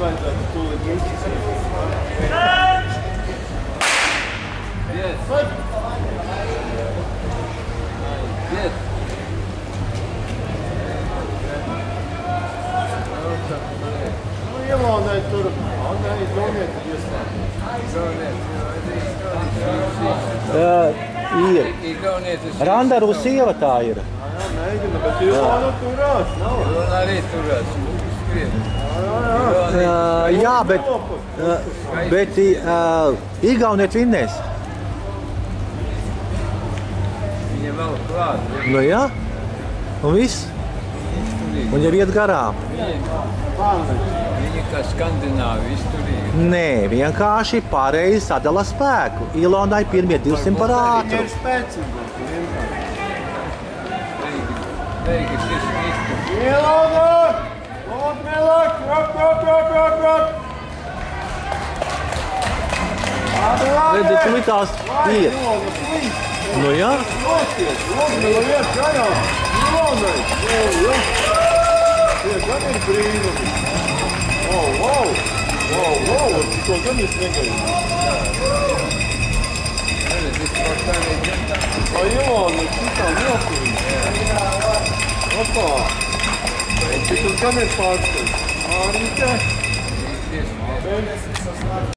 vajadzētu tūlīt izsisīt. Yes. Yes. Ielonēt tur. Nē, izgauniet ieslēgt. Ir. Randaru sieva tā ir. Jā, mēģina, bet Ilona turās, nav. Ilona arī turās. Jā, bet Igauniet vinnēs. Viņa vēl klāt. Nu jā, un viss. Un jau iet garām. Viņa kā Skandināvi izturīga. Nē, vienkārši pareizi sadala spēku. Ilonai pirmie 200 par ātru. Viņa ir spēcīga. Beigi šis mistu. Ilona! Lūdzu, mielāk! Rop! Redzi, tu litās iet. Nu jā. Noties! Lūdzu, vēl iet garām! Ilonai! Tie gan ir brīnumi! Wow! To gan es negaidīju. Vai Ilona ir šitā nokurīga? Opā! Šitas gan ir pārsteigts. Ārīte!